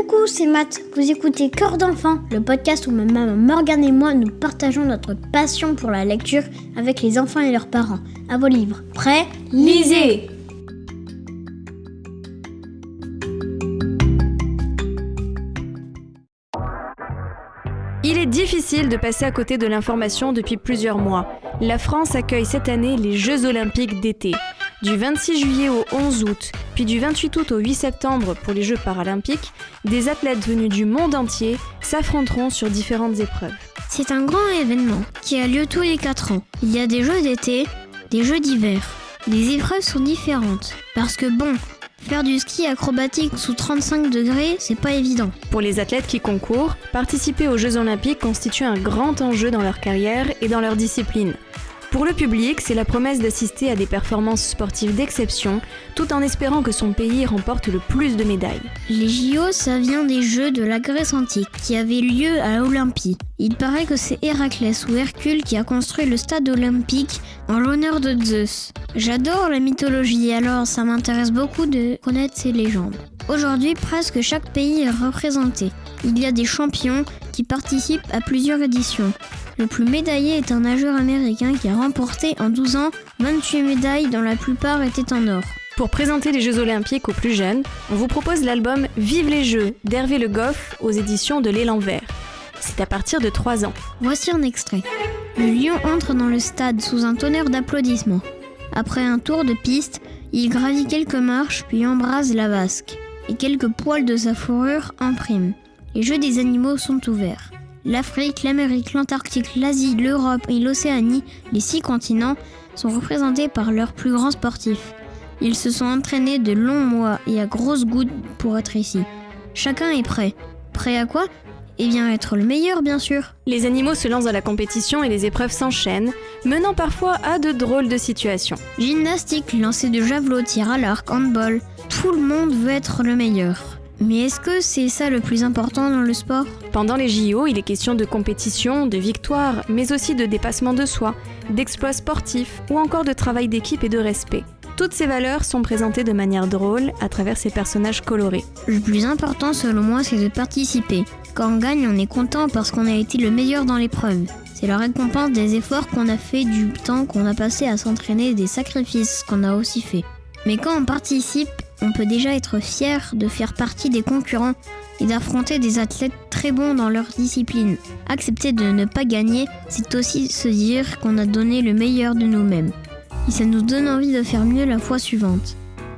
Coucou, c'est Matt. Vous écoutez Cœur d'enfant, le podcast où ma maman Morgane et moi nous partageons notre passion pour la lecture avec les enfants et leurs parents. À vos livres. Prêts ? Lisez ! Il est difficile de passer à côté de l'information depuis plusieurs mois. La France accueille cette année les Jeux Olympiques d'été. Du 26 juillet au 11 août, puis du 28 août au 8 septembre pour les Jeux paralympiques, des athlètes venus du monde entier s'affronteront sur différentes épreuves. C'est un grand événement qui a lieu tous les 4 ans. Il y a des Jeux d'été, des Jeux d'hiver. Les épreuves sont différentes parce que faire du ski acrobatique sous 35 degrés, c'est pas évident. Pour les athlètes qui concourent, participer aux Jeux Olympiques constitue un grand enjeu dans leur carrière et dans leur discipline. Pour le public, c'est la promesse d'assister à des performances sportives d'exception, tout en espérant que son pays remporte le plus de médailles. Les JO, ça vient des Jeux de la Grèce antique, qui avaient lieu à Olympie. Il paraît que c'est Héraclès ou Hercule qui a construit le stade olympique en l'honneur de Zeus. J'adore la mythologie, alors ça m'intéresse beaucoup de connaître ces légendes. Aujourd'hui, presque chaque pays est représenté. Il y a des champions qui participent à plusieurs éditions. Le plus médaillé est un nageur américain qui a remporté en 12 ans 28 médailles dont la plupart étaient en or. Pour présenter les Jeux Olympiques aux plus jeunes, on vous propose l'album Vive les Jeux d'Hervé Le Goff aux éditions de l'Élan Vert. C'est à partir de 3 ans. Voici un extrait. Le lion entre dans le stade sous un tonnerre d'applaudissements. Après un tour de piste, il gravit quelques marches puis embrase la vasque. Et quelques poils de sa fourrure en prime. Les Jeux des animaux sont ouverts. L'Afrique, l'Amérique, l'Antarctique, l'Asie, l'Europe et l'Océanie, les 6 continents, sont représentés par leurs plus grands sportifs. Ils se sont entraînés de longs mois et à grosses gouttes pour être ici. Chacun est prêt. Prêt à quoi ? Eh bien, être le meilleur, bien sûr. Les animaux se lancent dans la compétition et les épreuves s'enchaînent, menant parfois à de drôles de situations. Gymnastique, lancer de javelot, tir à l'arc, handball. Tout le monde veut être le meilleur. Mais est-ce que c'est ça le plus important dans le sport ? Pendant les JO, il est question de compétition, de victoire, mais aussi de dépassement de soi, d'exploits sportifs ou encore de travail d'équipe et de respect. Toutes ces valeurs sont présentées de manière drôle à travers ces personnages colorés. Le plus important selon moi, c'est de participer. Quand on gagne, on est content parce qu'on a été le meilleur dans l'épreuve. C'est la récompense des efforts qu'on a fait, du temps qu'on a passé à s'entraîner, des sacrifices qu'on a aussi fait. Mais quand on participe, on peut déjà être fier de faire partie des concurrents et d'affronter des athlètes très bons dans leur discipline. Accepter de ne pas gagner, c'est aussi se dire qu'on a donné le meilleur de nous-mêmes. Et ça nous donne envie de faire mieux la fois suivante.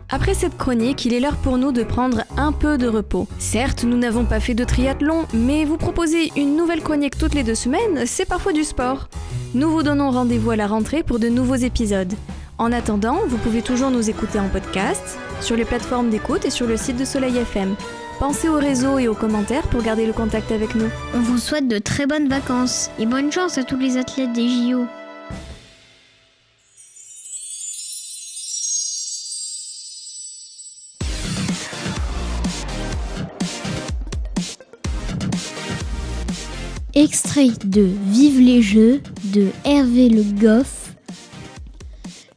Après cette chronique, il est l'heure pour nous de prendre un peu de repos. Certes, nous n'avons pas fait de triathlon, mais vous proposer une nouvelle chronique toutes les 2 semaines, c'est parfois du sport. Nous vous donnons rendez-vous à la rentrée pour de nouveaux épisodes. En attendant, vous pouvez toujours nous écouter en podcast, sur les plateformes d'écoute et sur le site de Soleil FM. Pensez aux réseaux et aux commentaires pour garder le contact avec nous. On vous souhaite de très bonnes vacances et bonne chance à tous les athlètes des JO. Extrait de Vive les Jeux de Hervé Le Goff.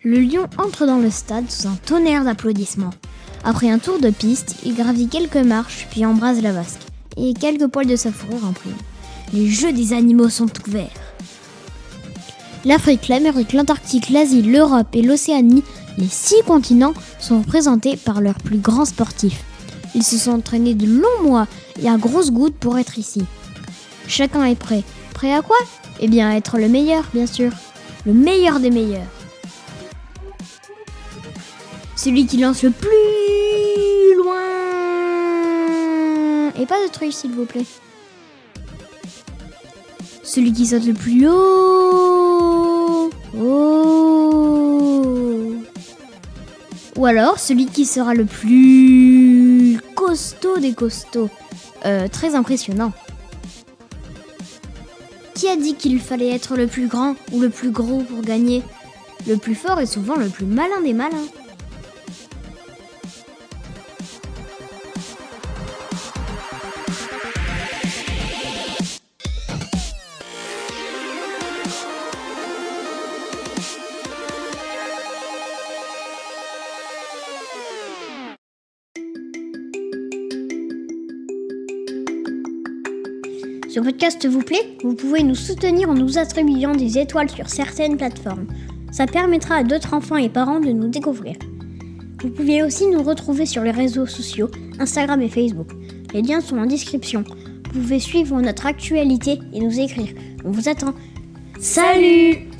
Le lion entre dans le stade sous un tonnerre d'applaudissements. Après un tour de piste, il gravit quelques marches puis embrase la vasque. Et quelques poils de sa fourrure en prime. Les Jeux des animaux sont ouverts. L'Afrique, l'Amérique, l'Antarctique, l'Asie, l'Europe et l'Océanie, les 6 continents, sont représentés par leurs plus grands sportifs. Ils se sont entraînés de longs mois et à grosses gouttes pour être ici. Chacun est prêt. Prêt à quoi ? Eh bien, être le meilleur, bien sûr. Le meilleur des meilleurs. Celui qui lance le plus loin. Et pas de truc, s'il vous plaît. Celui qui saute le plus haut. Oh. Ou alors, celui qui sera le plus costaud des costauds. Très impressionnant. Qui a dit qu'il fallait être le plus grand ou le plus gros pour gagner ? Le plus fort est souvent le plus malin des malins. Ce podcast vous plaît? Vous pouvez nous soutenir en nous attribuant des étoiles sur certaines plateformes. Ça permettra à d'autres enfants et parents de nous découvrir. Vous pouvez aussi nous retrouver sur les réseaux sociaux, Instagram et Facebook. Les liens sont en description. Vous pouvez suivre notre actualité et nous écrire. On vous attend. Salut!